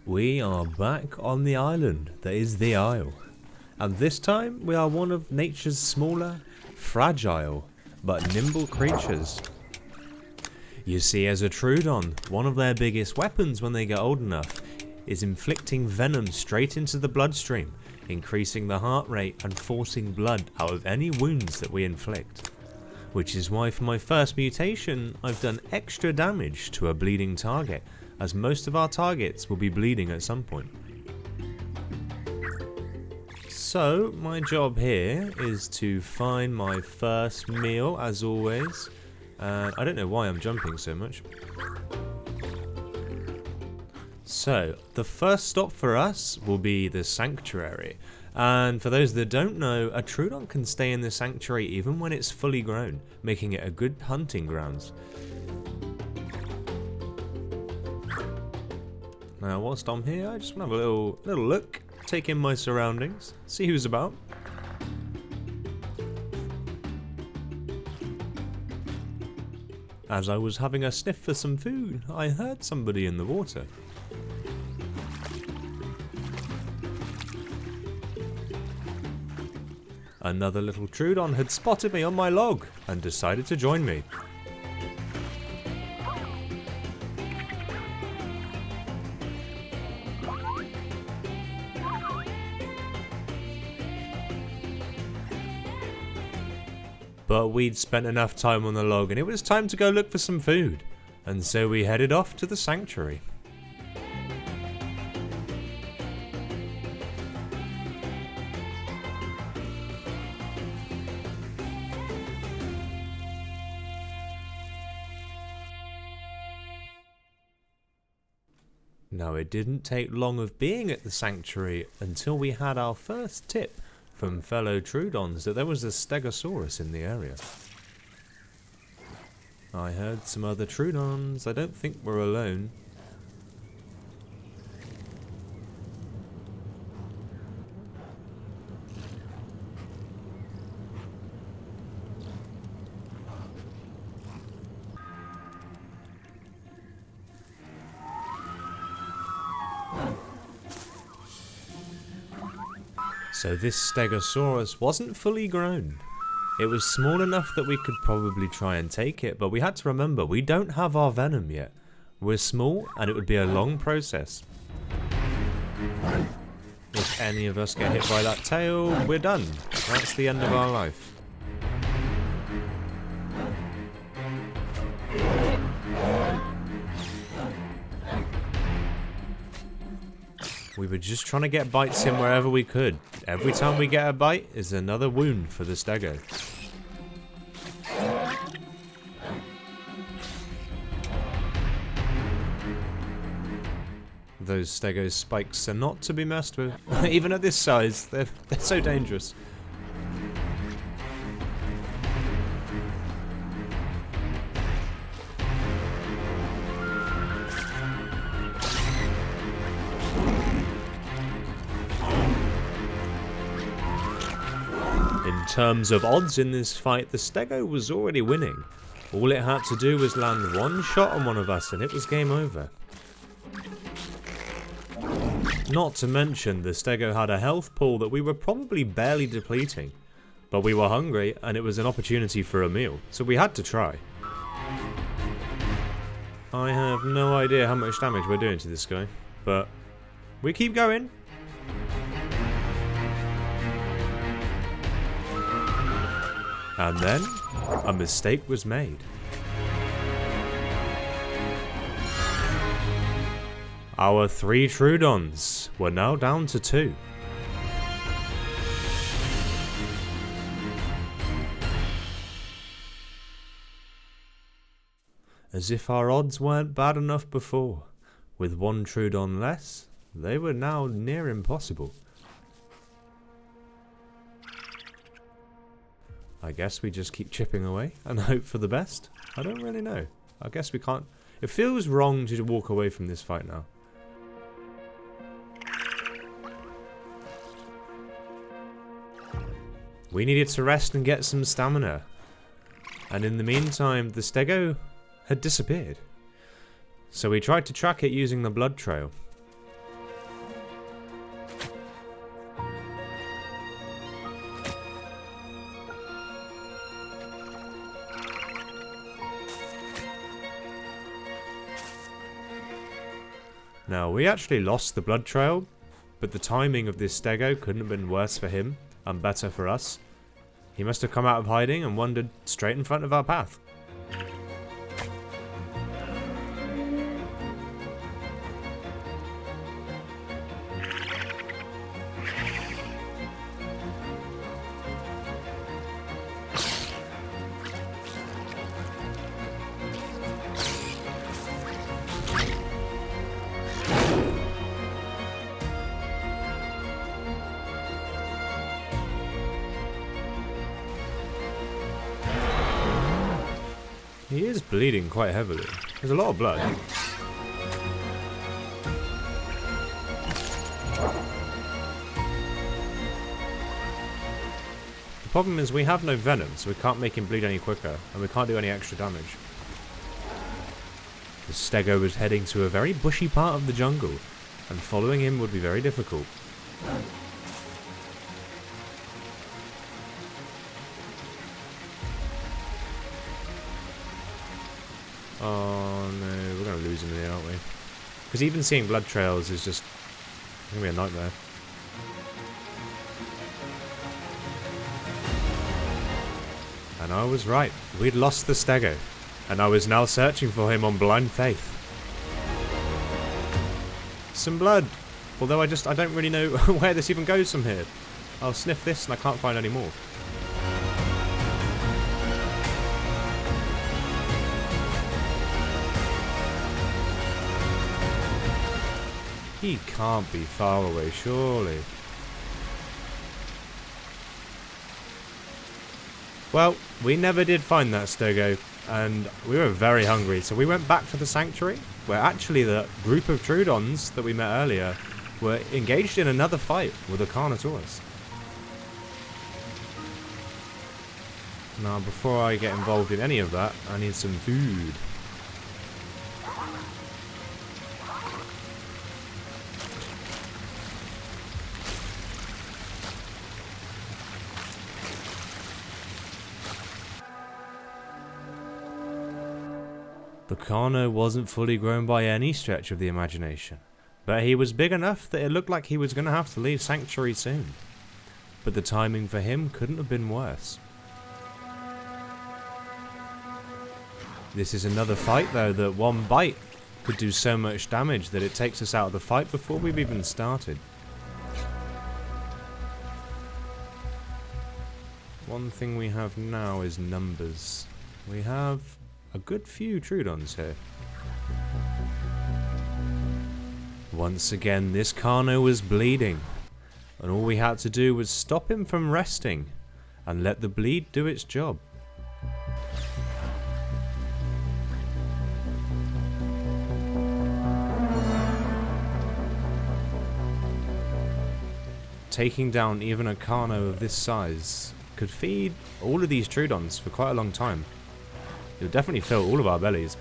We are back on the island that is the Isle, and this time we are one of nature's smaller, fragile, but nimble creatures. You see, as a Troodon, one of their biggest weapons when they get old enough is inflicting venom straight into the bloodstream, increasing the heart rate and forcing blood out of any wounds that we inflict. Which is why for my first mutation I've done extra damage to a bleeding target, as most of our targets will be bleeding at some point. So my job here is to find my first meal, as always. I don't know why I'm jumping so much. So the first stop for us will be the sanctuary. And for those that don't know, a Troodon can stay in the sanctuary even when it's fully grown, making it a good hunting grounds. Now whilst I'm here, I just want to have a little look, take in my surroundings, see who's about. As I was having a sniff for some food, I heard somebody in the water. Another little Troodon had spotted me on my log and decided to join me. But we'd spent enough time on the log and it was time to go look for some food, and so we headed off to the sanctuary. Now it didn't take long of being at the sanctuary until we had our first tip from fellow Troodons that there was a stegosaurus in the area. I heard some other Troodons. I don't think we're alone. So this stegosaurus wasn't fully grown. It was small enough that we could probably try and take it, but we had to remember we don't have our venom yet. We're small and it would be a long process. If any of us get hit by that tail, we're done. That's the end of our life. We were just trying to get bites in wherever we could. Every time we get a bite is another wound for the stego. Those stego spikes are not to be messed with. Even at this size, they're so dangerous. In terms of odds in this fight, the stego was already winning. All it had to do was land one shot on one of us and it was game over. Not to mention the stego had a health pool that we were probably barely depleting. But we were hungry and it was an opportunity for a meal, so we had to try. I have no idea how much damage we're doing to this guy, but we keep going. And then, a mistake was made. Our 3 Troodons were now down to 2. As if our odds weren't bad enough before, with 1 Troodon less, they were now near impossible. I guess we just keep chipping away and hope for the best. I don't really know. I guess we can't. It feels wrong to walk away from this fight now. We needed to rest and get some stamina. And in the meantime, the stego had disappeared. So we tried to track it using the blood trail. Now, we actually lost the blood trail, but the timing of this stego couldn't have been worse for him and better for us. He must have come out of hiding and wandered straight in front of our path. He is bleeding quite heavily. There's a lot of blood. The problem is we have no venom, so we can't make him bleed any quicker, and we can't do any extra damage. The stego was heading to a very bushy part of the jungle, and following him would be very difficult. Oh no, we're going to lose him here, aren't we? Because even seeing blood trails is just going to be a nightmare. And I was right. We'd lost the stego. And I was now searching for him on blind faith. Some blood. Although I don't really know where this even goes from here. I'll sniff this and I can't find any more. He can't be far away, surely. Well, we never did find that stego, and we were very hungry, so we went back to the sanctuary, where actually the group of Troodons that we met earlier were engaged in another fight with a Carnosaurus. Now, before I get involved in any of that, I need some food. The Carno wasn't fully grown by any stretch of the imagination, but he was big enough that it looked like he was going to have to leave Sanctuary soon. But the timing for him couldn't have been worse. This is another fight though that one bite could do so much damage that it takes us out of the fight before we've even started. One thing we have now is numbers. We have a good few Troodons here. Once again, this Carno was bleeding, and all we had to do was stop him from resting and let the bleed do its job. Taking down even a Carno of this size could feed all of these Troodons for quite a long time. It would definitely fill all of our bellies.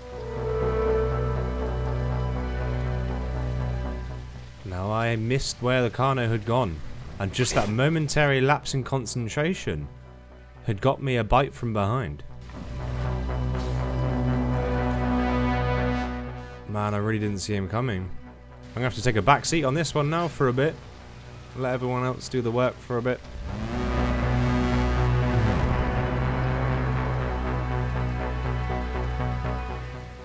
Now I missed where the Carno had gone, and just that momentary lapse in concentration had got me a bite from behind. Man, I really didn't see him coming. I'm gonna have to take a back seat on this one now for a bit. Let everyone else do the work for a bit.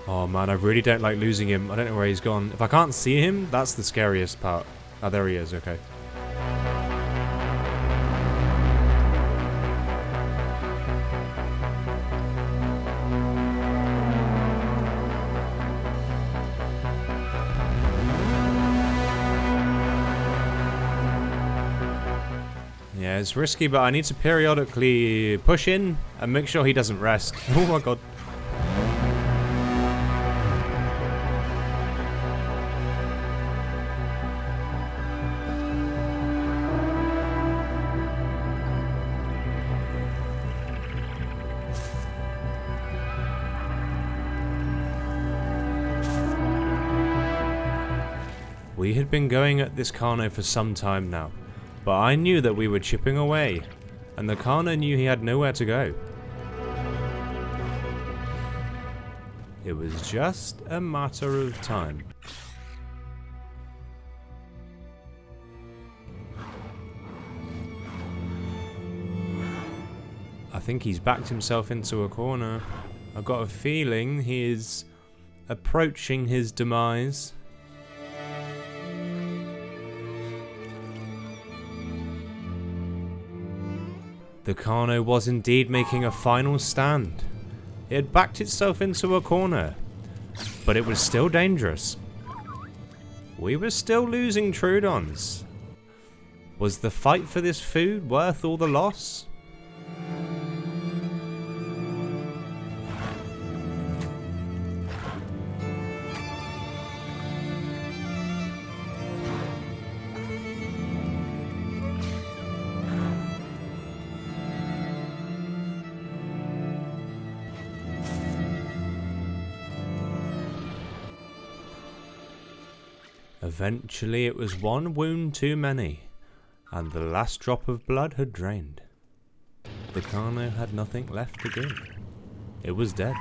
Oh man, I really don't like losing him. I don't know where he's gone. If I can't see him, that's the scariest part. Oh, there he is, okay. Yeah, it's risky, but I need to periodically push in and make sure he doesn't rest. Oh my god. We had been going at this Carno for some time now, but I knew that we were chipping away, and the Carno knew he had nowhere to go. It was just a matter of time. think he's backed himself into a corner. I've got a feeling he is approaching his demise. The Carno was indeed making a final stand. It had backed itself into a corner, but it was still dangerous. We were still losing Troodons. Was the fight for this food worth all the loss? Eventually it was one wound too many, and the last drop of blood had drained. The Carno had nothing left to give. It was dead.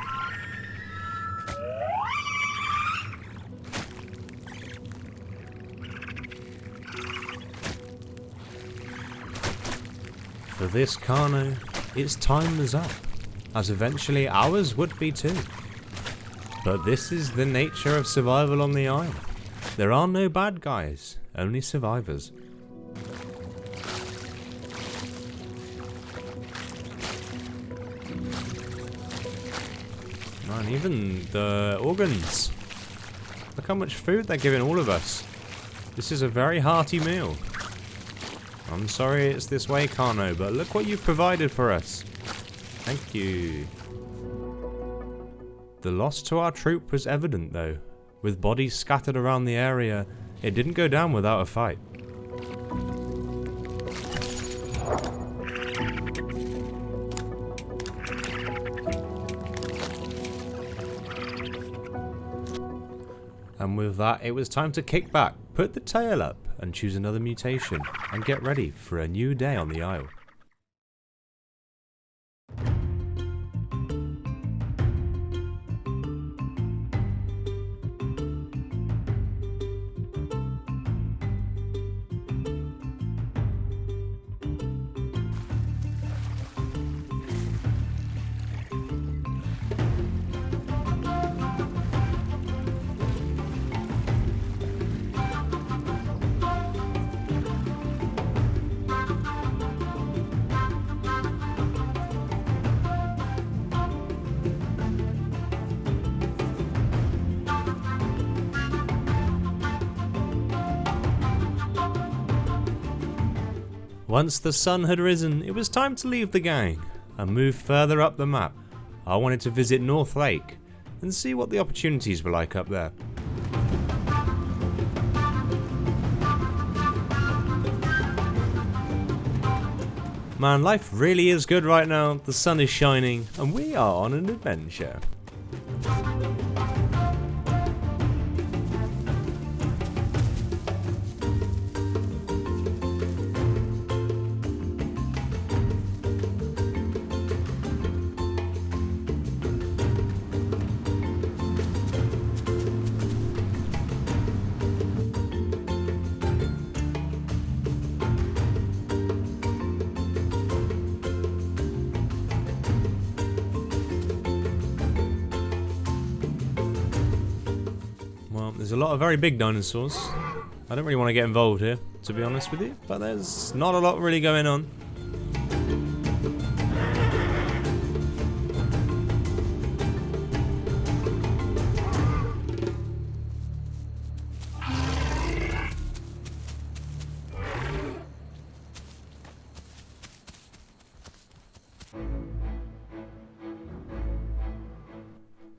For this Carno, its time was up, as eventually ours would be too. But this is the nature of survival on the isle. There are no bad guys, only survivors. Man, even the organs. Look how much food they're giving all of us. This is a very hearty meal. I'm sorry it's this way, Carno, but look what you've provided for us. Thank you. The loss to our troop was evident though. With bodies scattered around the area, it didn't go down without a fight. And with that, it was time to kick back, put the tail up, and choose another mutation, and get ready for a new day on the Isle. Once the sun had risen, it was time to leave the gang and move further up the map. I wanted to visit North Lake and see what the opportunities were like up there. Man, life really is good right now. The sun is shining and we are on an adventure. There's a lot of very big dinosaurs. I don't really want to get involved here, to be honest with you, but there's not a lot really going on.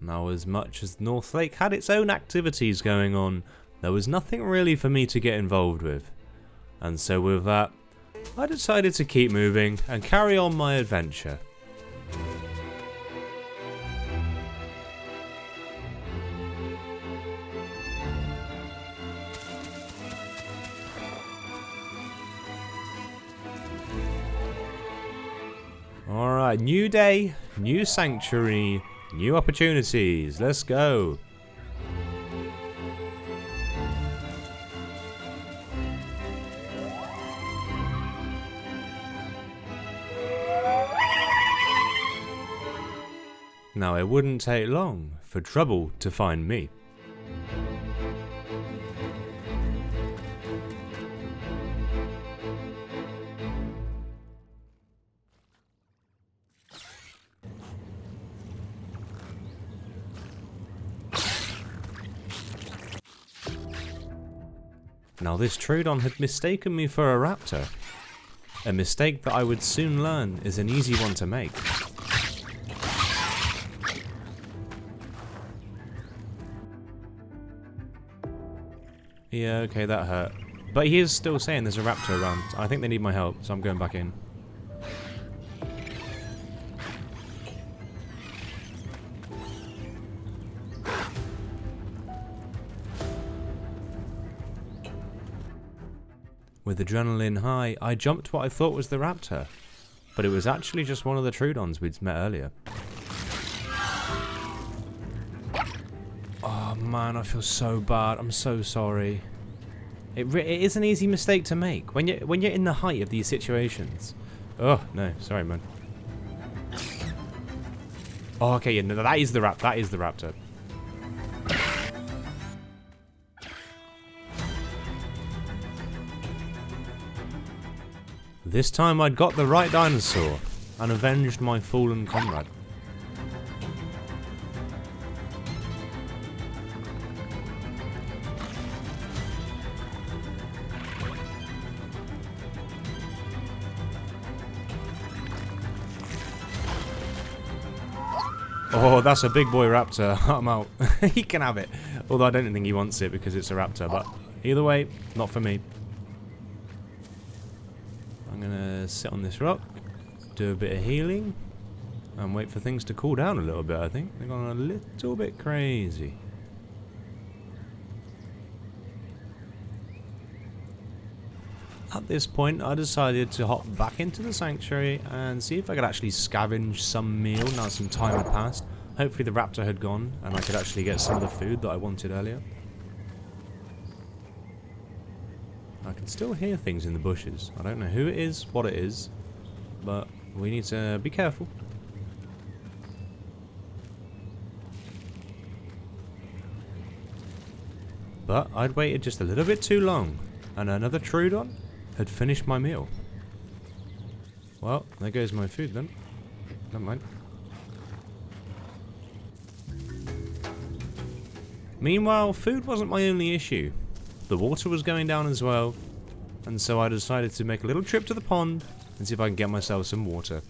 Now, as much as North Lake had its own activities going on, there was nothing really for me to get involved with. And so with that, I decided to keep moving and carry on my adventure. Alright, new day, new sanctuary, new opportunities, let's go. Now it wouldn't take long for trouble to find me. Now this Troodon had mistaken me for a raptor. A mistake that I would soon learn is an easy one to make. Yeah, okay, that hurt. But he is still saying there's a raptor around. I think they need my help, so I'm going back in. With adrenaline high, I jumped what I thought was the raptor, but it was actually just one of the Troodons we'd met earlier. Oh man, I feel so bad. I'm so sorry. It is an easy mistake to make when you're in the height of these situations. Oh no, sorry man. Oh, okay, yeah, no, that is the raptor. This time I'd got the right dinosaur and avenged my fallen comrade. Oh, that's a big boy raptor. I'm out. He can have it. Although I don't think he wants it because it's a raptor, but either way, not for me. I'm gonna sit on this rock, do a bit of healing, and wait for things to cool down a little bit, I think. They've gone a little bit crazy. At this point, I decided to hop back into the sanctuary and see if I could actually scavenge some meal now some time had passed. Hopefully the raptor had gone and I could actually get some of the food that I wanted earlier. I can still hear things in the bushes. I don't know who it is, what it is, but we need to be careful. But I'd waited just a little bit too long, and another Troodon had finished my meal. Well, there goes my food then. Never mind. Meanwhile, food wasn't my only issue. The water was going down as well, and so I decided to make a little trip to the pond and see if I can get myself some water.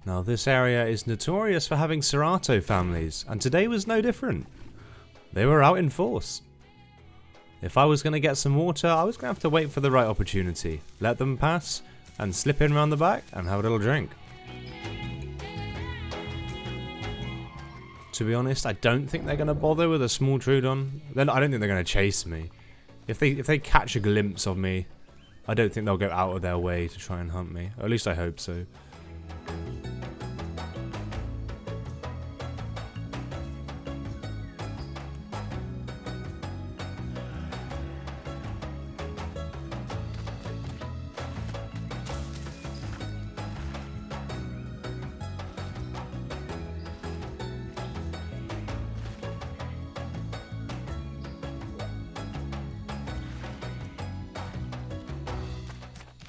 Now this area is notorious for having Cerato families, and today was no different. They were out in force. If I was going to get some water, I was going to have to wait for the right opportunity, let them pass, and slip in around the back and have a little drink. To be honest, I don't think they're going to bother with a small Troodon. I don't think they're going to chase me. If they catch a glimpse of me, I don't think they'll go out of their way to try and hunt me. Or at least I hope so.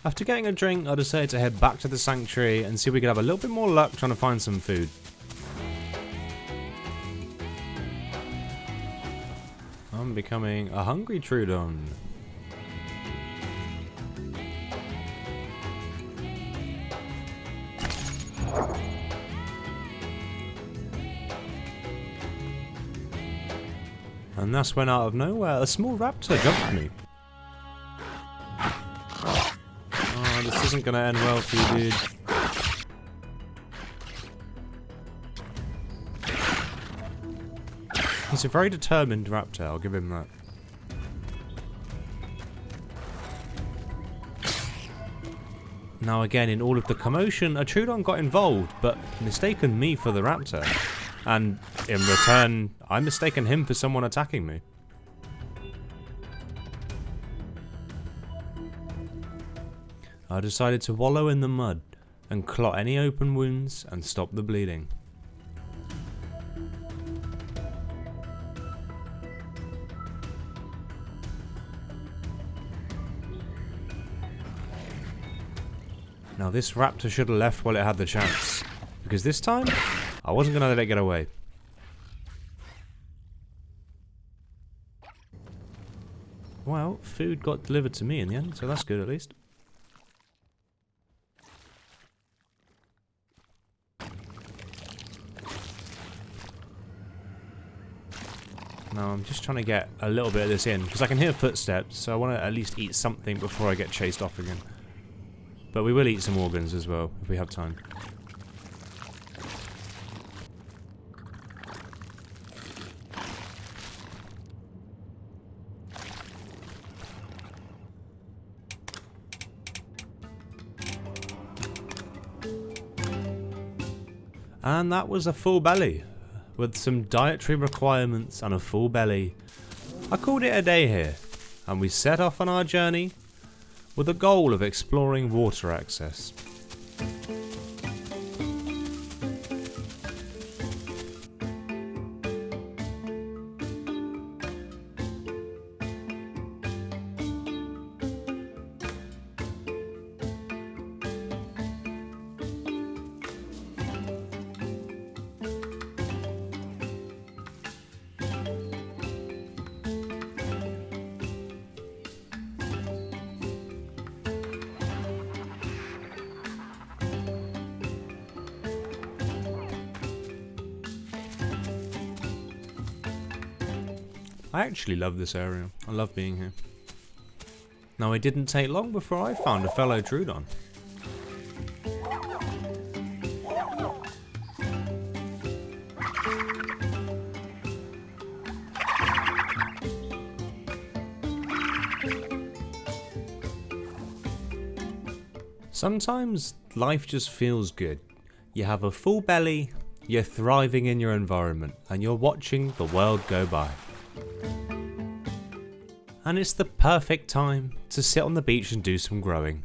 After getting a drink, I decided to head back to the sanctuary and see if we could have a little bit more luck trying to find some food. I'm becoming a hungry Troodon. And that's when out of nowhere, a small raptor jumped at me. This isn't going to end well for you, dude. He's a very determined raptor, I'll give him that. Now again, in all of the commotion, a Troodon got involved, but mistaken me for the raptor. And in return, I mistaken him for someone attacking me. I decided to wallow in the mud and clot any open wounds and stop the bleeding. Now this raptor should have left while it had the chance, because this time, I wasn't going to let it get away. Well, food got delivered to me in the end, so that's good at least. Now I'm just trying to get a little bit of this in, because I can hear footsteps, so I want to at least eat something before I get chased off again. But we will eat some organs as well, if we have time. And that was a full belly. With some dietary requirements and a full belly, I called it a day here, and we set off on our journey with the goal of exploring water access. I actually love this area. I love being here. Now it didn't take long before I found a fellow Troodon. Sometimes life just feels good. You have a full belly, you're thriving in your environment, and you're watching the world go by. And it's the perfect time to sit on the beach and do some growing.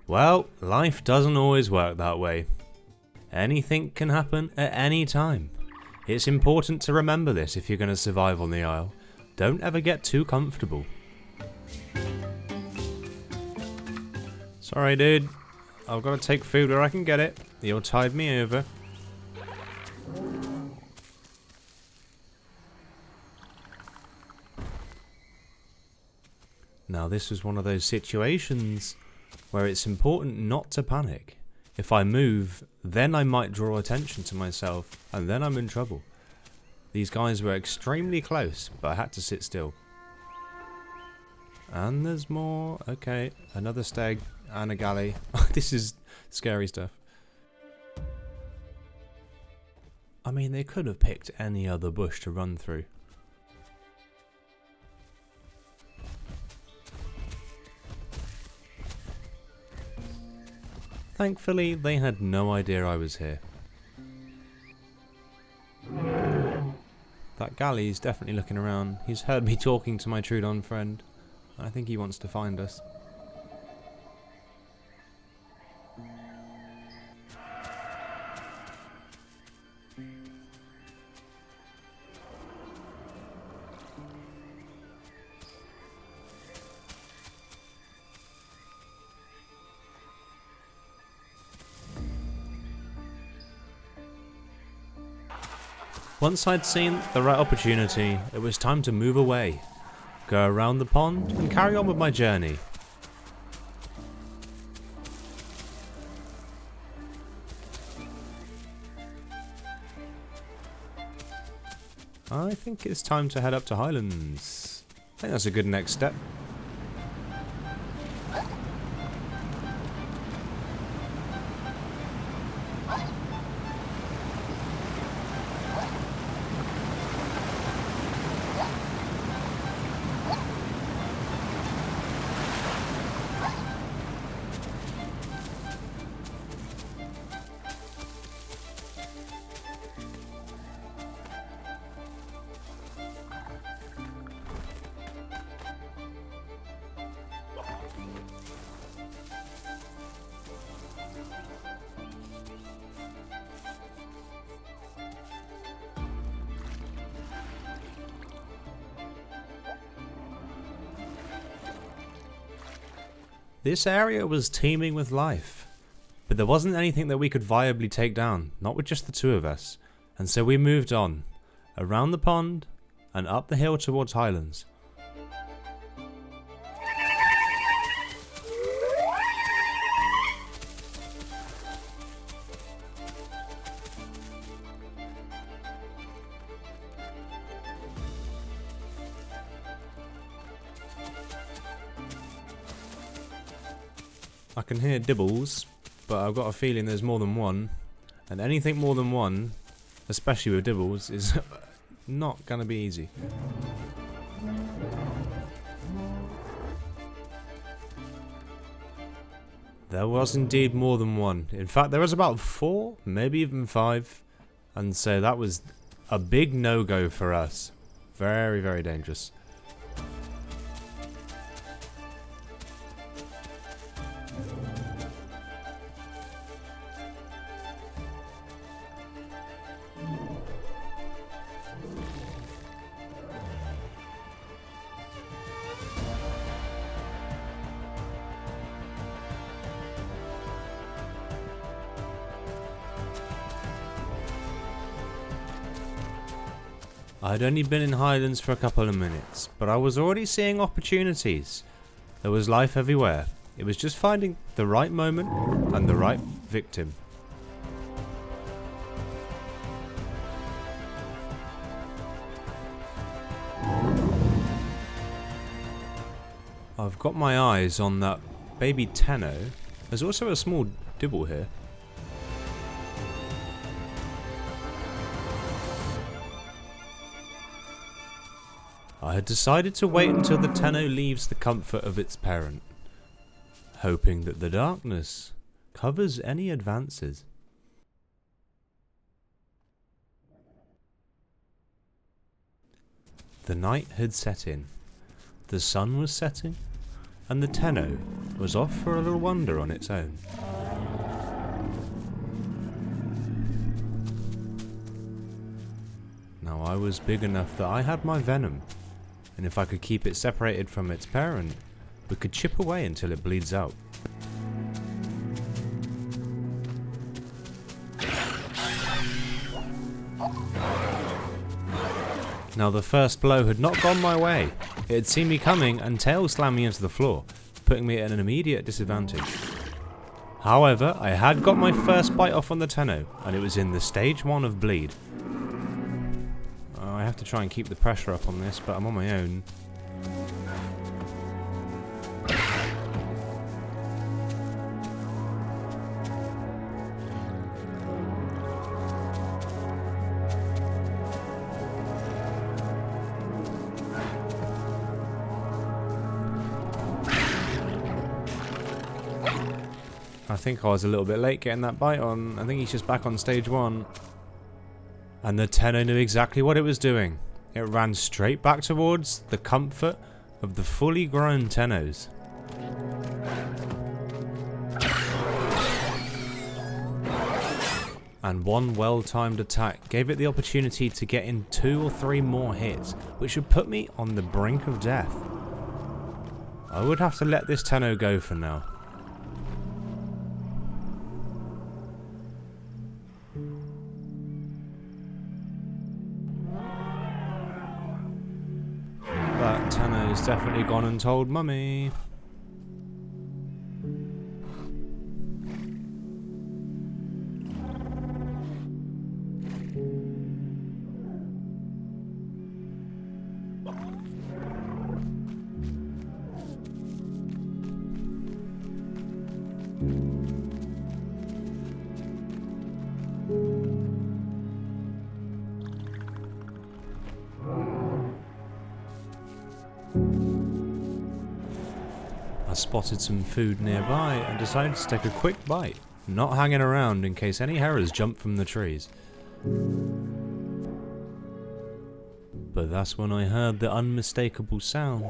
Well, life doesn't always work that way. Anything can happen at any time. It's important to remember this if you're going to survive on the Isle. Don't ever get too comfortable. Sorry dude, I've got to take food where I can get it. You'll tide me over. Now this was one of those situations where it's important not to panic. If I move, then I might draw attention to myself, and then I'm in trouble. These guys were extremely close, but I had to sit still. And there's more. Okay, another steg and a galley. This is scary stuff. I mean, they could have picked any other bush to run through. Thankfully, they had no idea I was here. That galley's definitely looking around. He's heard me talking to my Troodon friend. I think he wants to find us. Once I'd seen the right opportunity, it was time to move away, go around the pond and carry on with my journey. I think it's time to head up to Highlands. I think that's a good next step. This area was teeming with life, but there wasn't anything that we could viably take down, not with just the two of us, and so we moved on, around the pond and up the hill towards Highlands. I can hear dibbles, but I've got a feeling there's more than one, and anything more than one, especially with dibbles, is not gonna be easy. There was indeed more than one. In fact, there was about 4, maybe even 5, and so that was a big no-go for us. Very, very dangerous. I'd only been in Highlands for a couple of minutes, but I was already seeing opportunities. There was life everywhere. It was just finding the right moment and the right victim. I've got my eyes on that baby Tenno. There's also a small dibble here. I had decided to wait until the Tenno leaves the comfort of its parent, hoping that the darkness covers any advances. The night had set in, the sun was setting, and the Tenno was off for a little wander on its own. Now I was big enough that I had my venom, and if I could keep it separated from its parent, we could chip away until it bleeds out. Now the first blow had not gone my way. It had seen me coming and tail slammed me into the floor, putting me at an immediate disadvantage. However, I had got my first bite off on the Tenno, and it was in the stage 1 of bleed. I have to try and keep the pressure up on this, but I'm on my own. I think I was a little bit late getting that bite on. I think he's just back on stage 1. And the Tenno knew exactly what it was doing. It ran straight back towards the comfort of the fully grown Tennos. And one well-timed attack gave it the opportunity to get in 2 or 3 more hits, which would put me on the brink of death. I would have to let this Tenno go for now. That Tenno's definitely gone and told Mummy. I spotted some food nearby and decided to take a quick bite, not hanging around in case any hares jumped from the trees. But that's when I heard the unmistakable sound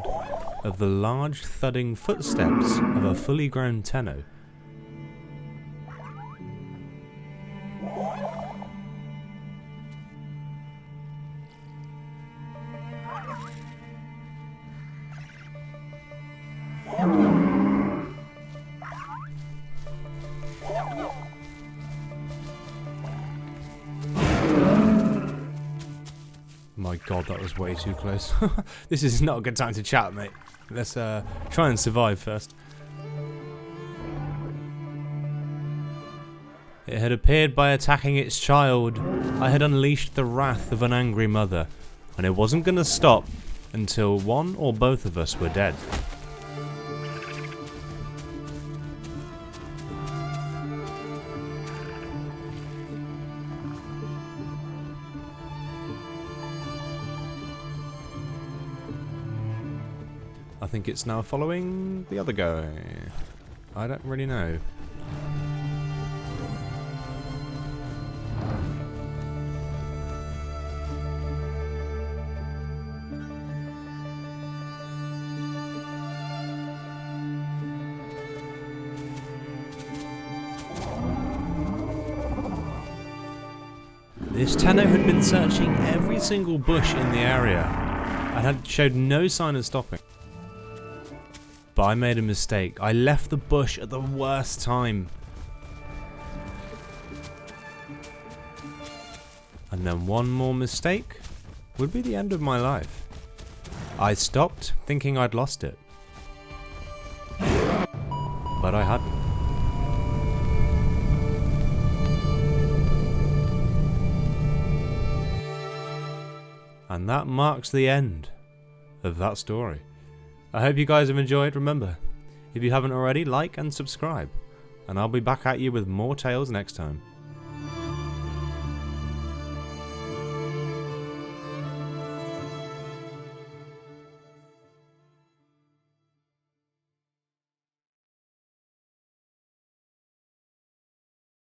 of the large thudding footsteps of a fully grown Tenno. god, that was way too close. This is not a good time to chat, mate. Let's try and survive first. It had appeared by attacking its child. I had unleashed the wrath of an angry mother, and it wasn't going to stop until one or both of us were dead. I think it's now following the other guy. I don't really know. This Tenno had been searching every single bush in the area and had showed no sign of stopping. But I made a mistake. I left the bush at the worst time. And then one more mistake would be the end of my life. I stopped thinking I'd lost it. But I hadn't. And that marks the end of that story. I hope you guys have enjoyed. Remember, if you haven't already, like and subscribe. And I'll be back at you with more tales next time.